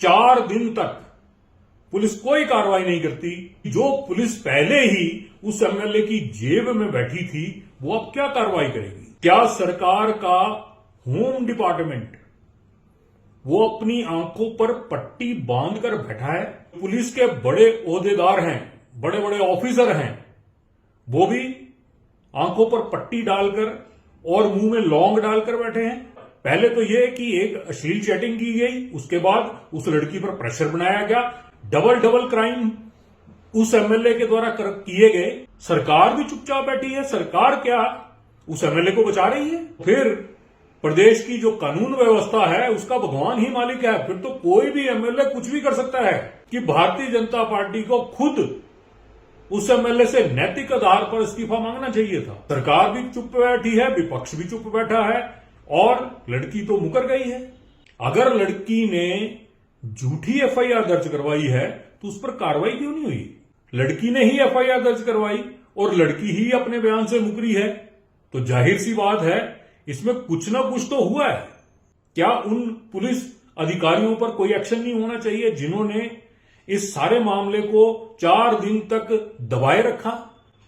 4 दिन तक पुलिस कोई कार्रवाई नहीं करती। जो पुलिस पहले ही उस एमएलए की जेब में बैठी थी वो अब क्या कार्रवाई करेगी? क्या सरकार का होम डिपार्टमेंट वो अपनी आंखों पर पट्टी बांधकर बैठा है? पुलिस के बड़े ओहदेदार हैं, बड़े बड़े ऑफिसर हैं, वो भी आंखों पर पट्टी डालकर और मुंह में लौंग डालकर बैठे हैं। पहले तो यह कि एक अश्लील चैटिंग की गई, उसके बाद उस लड़की पर प्रेशर बनाया गया, डबल क्राइम उस एमएलए के द्वारा किए गए। सरकार भी चुपचाप बैठी है। सरकार क्या उस एमएलए को बचा रही है? फिर प्रदेश की जो कानून व्यवस्था है उसका भगवान ही मालिक है। फिर तो कोई भी एमएलए कुछ भी कर सकता है कि भारतीय जनता पार्टी को खुद उस एमएलए से नैतिक आधार पर इस्तीफा मांगना चाहिए था। सरकार भी चुप बैठी है, विपक्ष भी चुप बैठा है और लड़की तो मुकर गई है। अगर लड़की ने झूठी एफआईआर दर्ज करवाई है तो उस पर कार्रवाई क्यों नहीं हुई? लड़की ने ही एफआईआर दर्ज करवाई और लड़की ही अपने बयान से मुकरी है, तो जाहिर सी बात है इसमें कुछ ना कुछ तो हुआ है। क्या उन पुलिस अधिकारियों पर कोई एक्शन नहीं होना चाहिए जिन्होंने इस सारे मामले को 4 दिन तक दबाए रखा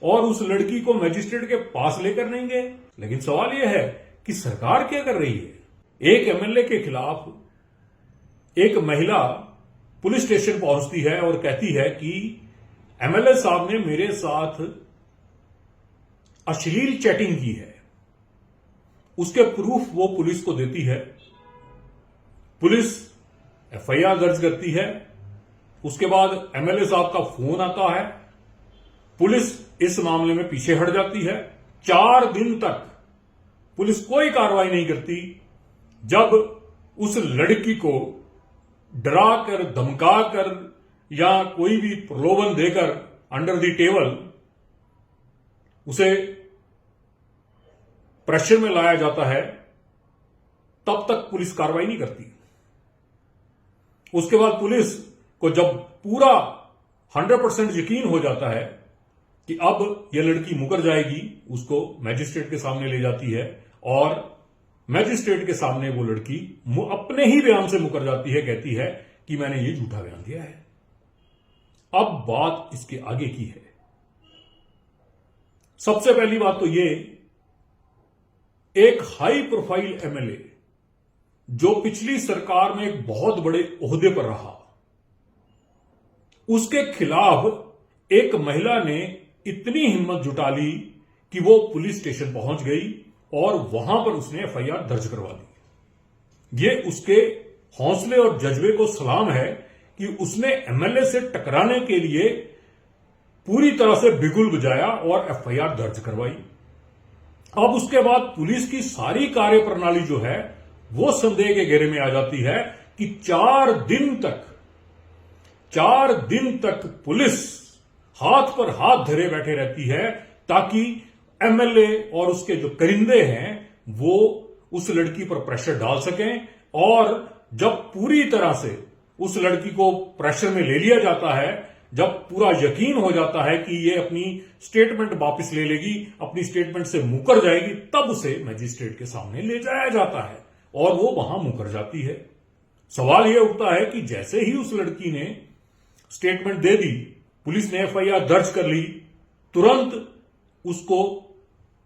और उस लड़की को मजिस्ट्रेट के पास लेकर नहीं गए? लेकिन सवाल यह है कि सरकार क्या कर रही है? एक एमएलए के खिलाफ एक महिला पुलिस स्टेशन पहुंचती है और कहती है कि एमएलए साहब ने मेरे साथ अश्लील चैटिंग की है। उसके प्रूफ वो पुलिस को देती है। पुलिस एफआईआर दर्ज करती है। उसके बाद एमएलए साहब का फोन आता है। पुलिस इस मामले में पीछे हट जाती है। 4 दिन तक पुलिस कोई कार्रवाई नहीं करती। जब उस लड़की को डरा कर, धमका कर या कोई भी प्रलोभन देकर अंडर द टेबल उसे प्रेशर में लाया जाता है, तब तक पुलिस कार्रवाई नहीं करती। उसके बाद पुलिस को जब पूरा 100% यकीन हो जाता है कि अब यह लड़की मुकर जाएगी, उसको मैजिस्ट्रेट के सामने ले जाती है और मैजिस्ट्रेट के सामने वो लड़की अपने ही बयान से मुकर जाती है, कहती है कि मैंने ये झूठा बयान दिया है। अब बात इसके आगे की है। सबसे पहली बात तो ये, एक हाई प्रोफाइल एमएलए जो पिछली सरकार में एक बहुत बड़े ओहदे पर रहा, उसके खिलाफ एक महिला ने इतनी हिम्मत जुटा ली कि वो पुलिस स्टेशन पहुंच गई और वहां पर उसने एफआईआर दर्ज करवा दी। ये उसके हौसले और जज्बे को सलाम है कि उसने एमएलए से टकराने के लिए पूरी तरह से बिगुल बजाया और एफआईआर दर्ज करवाई। अब उसके बाद पुलिस की सारी कार्यप्रणाली जो है वो संदेह के घेरे में आ जाती है कि 4 दिन तक पुलिस हाथ पर हाथ धरे बैठे रहती है ताकि एमएलए और उसके जो करिंदे हैं वो उस लड़की पर प्रेशर डाल सकें। और जब पूरी तरह से उस लड़की को प्रेशर में ले लिया जाता है, जब पूरा यकीन हो जाता है कि ये अपनी स्टेटमेंट वापस ले लेगी, अपनी स्टेटमेंट से मुकर जाएगी, तब उसे मजिस्ट्रेट के सामने ले जाया जाता है और वो वहां मुकर जाती है। सवाल यह उठता है कि जैसे ही उस लड़की ने स्टेटमेंट दे दी, पुलिस ने एफआईआर दर्ज कर ली, तुरंत उसको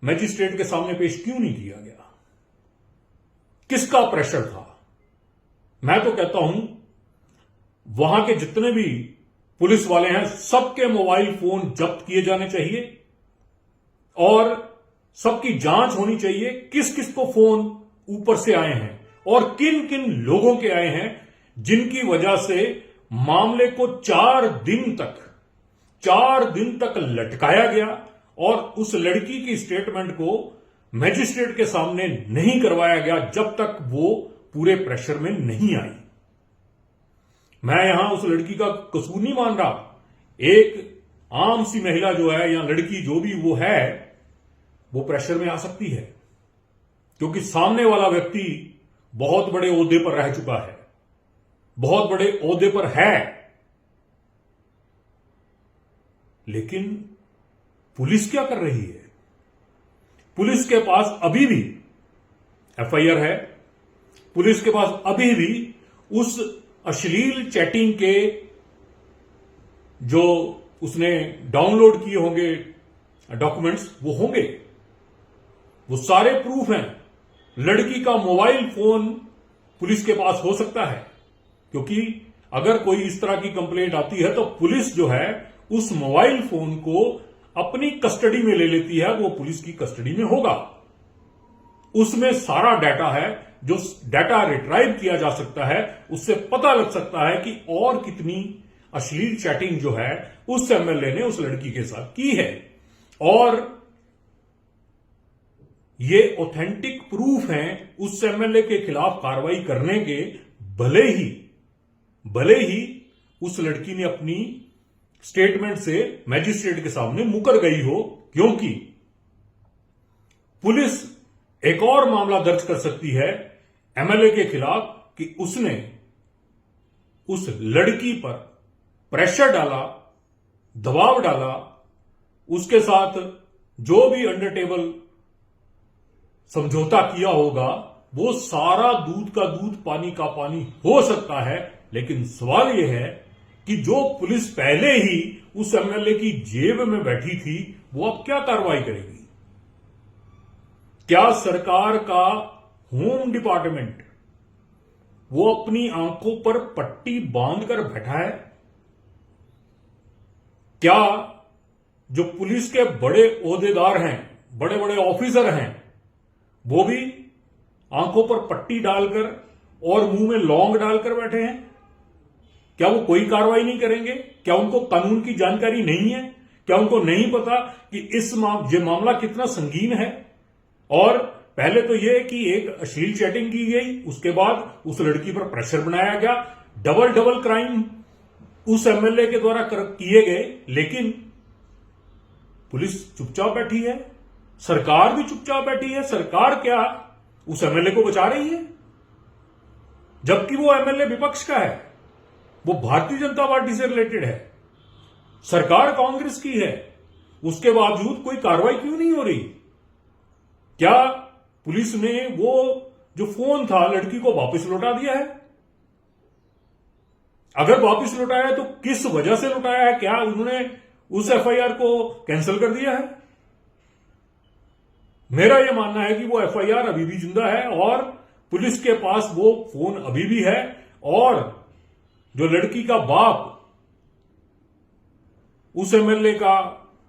मजिस्ट्रेट के सामने पेश क्यों नहीं किया गया? किसका प्रेशर था? मैं तो कहता हूं वहां के जितने भी पुलिस वाले हैं सबके मोबाइल फोन जब्त किए जाने चाहिए और सबकी जांच होनी चाहिए किस किस को फोन ऊपर से आए हैं और किन किन लोगों के आए हैं जिनकी वजह से मामले को 4 दिन तक लटकाया गया और उस लड़की की स्टेटमेंट को मैजिस्ट्रेट के सामने नहीं करवाया गया जब तक वो पूरे प्रेशर में नहीं आई। मैं यहां उस लड़की का कसूर नहीं मान रहा। एक आम सी महिला जो है या लड़की जो भी वो है, वो प्रेशर में आ सकती है क्योंकि सामने वाला व्यक्ति बहुत बड़े ओहदे पर रह चुका है, बहुत बड़े ओहदे पर है। लेकिन पुलिस क्या कर रही है? पुलिस के पास अभी भी एफआईआर है, पुलिस के पास अभी भी उस अश्लील चैटिंग के जो उसने डाउनलोड किए होंगे डॉक्यूमेंट्स वो होंगे, वो सारे प्रूफ हैं। लड़की का मोबाइल फोन पुलिस के पास हो सकता है, क्योंकि अगर कोई इस तरह की कंप्लेंट आती है तो पुलिस जो है उस मोबाइल फोन को अपनी कस्टडी में ले लेती है, वो पुलिस की कस्टडी में होगा। उसमें सारा डाटा है, जो डाटा रिट्राइव किया जा सकता है, उससे पता लग सकता है कि और कितनी अश्लील चैटिंग जो है उस एमएलए ने उस लड़की के साथ की है। और ये ऑथेंटिक प्रूफ हैं उस एमएलए के खिलाफ कार्रवाई करने के, भले ही उस लड़की ने अपनी स्टेटमेंट से मैजिस्ट्रेट के सामने मुकर गई हो, क्योंकि पुलिस एक और मामला दर्ज कर सकती है एमएलए के खिलाफ कि उसने उस लड़की पर प्रेशर डाला, दबाव डाला, उसके साथ जो भी अंडर टेबल समझौता किया होगा, वो सारा दूध का दूध पानी का पानी हो सकता है। लेकिन सवाल यह है कि जो पुलिस पहले ही उस एमएलए की जेब में बैठी थी, वो अब क्या कार्रवाई करेगी? क्या सरकार का होम डिपार्टमेंट वो अपनी आंखों पर पट्टी बांधकर बैठा है? क्या जो पुलिस के बड़े ओहदेदार हैं, बड़े बड़े ऑफिसर हैं, वो भी आंखों पर पट्टी डालकर और मुंह में लौंग डालकर बैठे हैं? क्या वो कोई कार्रवाई नहीं करेंगे? क्या उनको कानून की जानकारी नहीं है? क्या उनको नहीं पता कि ये मामला कितना संगीन है? और पहले तो यह कि एक अश्लील चैटिंग की गई, उसके बाद उस लड़की पर प्रेशर बनाया गया, डबल क्राइम उस एमएलए के द्वारा किए गए, लेकिन पुलिस चुपचाप बैठी है, सरकार भी चुपचाप बैठी है। सरकार क्या उस एमएलए को बचा रही है? जबकि वो एमएलए विपक्ष का है, वो भारतीय जनता पार्टी से रिलेटेड है, सरकार कांग्रेस की है, उसके बावजूद कोई कार्रवाई क्यों नहीं हो रही? क्या पुलिस ने वो जो फोन था लड़की को वापस लौटा दिया है? अगर वापस लौटाया है तो किस वजह से लौटाया है? क्या उन्होंने उस एफआईआर को कैंसिल कर दिया है? मेरा यह मानना है कि वो एफआईआर अभी भी जिंदा है और पुलिस के पास वो फोन अभी भी है, और जो लड़की का बाप उस एमएलए का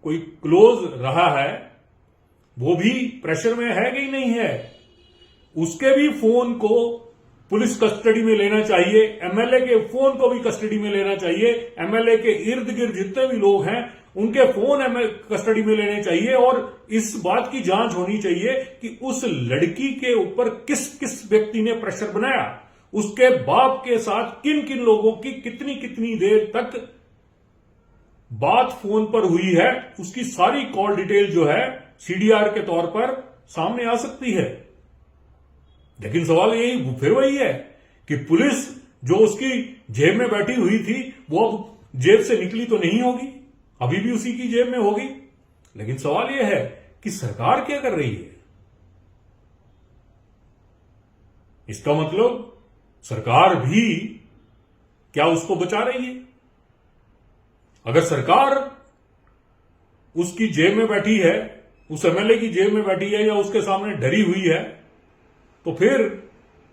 कोई क्लोज रहा है, वो भी प्रेशर में है कि नहीं है, उसके भी फोन को पुलिस कस्टडी में लेना चाहिए, एमएलए के फोन को भी कस्टडी में लेना चाहिए, एमएलए के इर्द गिर्द जितने भी लोग हैं उनके फोन कस्टडी में लेने चाहिए, और इस बात की जांच होनी चाहिए कि उस लड़की के ऊपर किस किस व्यक्ति ने प्रेशर बनाया, उसके बाप के साथ किन किन लोगों की कितनी कितनी देर तक बात फोन पर हुई है, उसकी सारी कॉल डिटेल जो है सीडीआर के तौर पर सामने आ सकती है। लेकिन सवाल यही फिर वही है कि पुलिस जो उसकी जेब में बैठी हुई थी वो अब जेब से निकली तो नहीं होगी, अभी भी उसी की जेब में होगी। लेकिन सवाल यह है कि सरकार क्या कर रही है? इसका मतलब सरकार भी क्या उसको बचा रही है? अगर सरकार उसकी जेब में बैठी है, उस एमएलए की जेब में बैठी है या उसके सामने डरी हुई है, तो फिर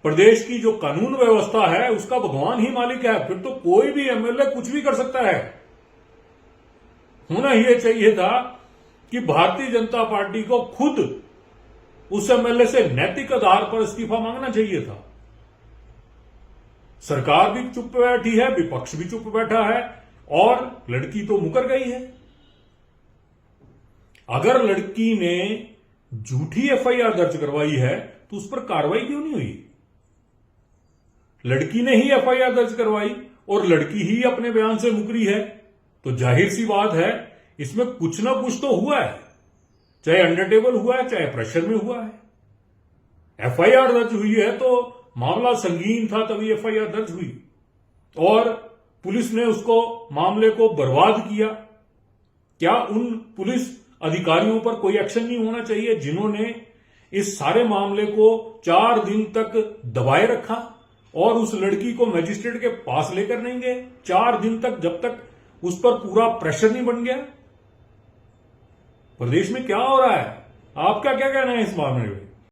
प्रदेश की जो कानून व्यवस्था है उसका भगवान ही मालिक है। फिर तो कोई भी एमएलए कुछ भी कर सकता है। होना यह चाहिए था कि भारतीय जनता पार्टी को खुद उस एमएलए से नैतिक आधार पर इस्तीफा मांगना चाहिए था। सरकार भी चुप बैठी है, विपक्ष भी चुप बैठा है, और लड़की तो मुकर गई है। अगर लड़की ने झूठी एफआईआर दर्ज करवाई है तो उस पर कार्रवाई क्यों नहीं हुई? लड़की ने ही एफआईआर दर्ज करवाई और लड़की ही अपने बयान से मुकरी है, तो जाहिर सी बात है इसमें कुछ ना कुछ तो हुआ है, चाहे अंडर टेबल हुआ है, चाहे प्रेशर में हुआ है। एफआईआर दर्ज हुई है तो मामला संगीन था, तभी एफआईआर दर्ज हुई, और पुलिस ने उसको मामले को बर्बाद किया। क्या उन पुलिस अधिकारियों पर कोई एक्शन नहीं होना चाहिए जिन्होंने इस सारे मामले को 4 दिन तक दबाए रखा और उस लड़की को मजिस्ट्रेट के पास लेकर नहीं गए 4 दिन तक, जब तक उस पर पूरा प्रेशर नहीं बन गया? प्रदेश में क्या हो रहा है? आपका क्या कहना है इस मामले में?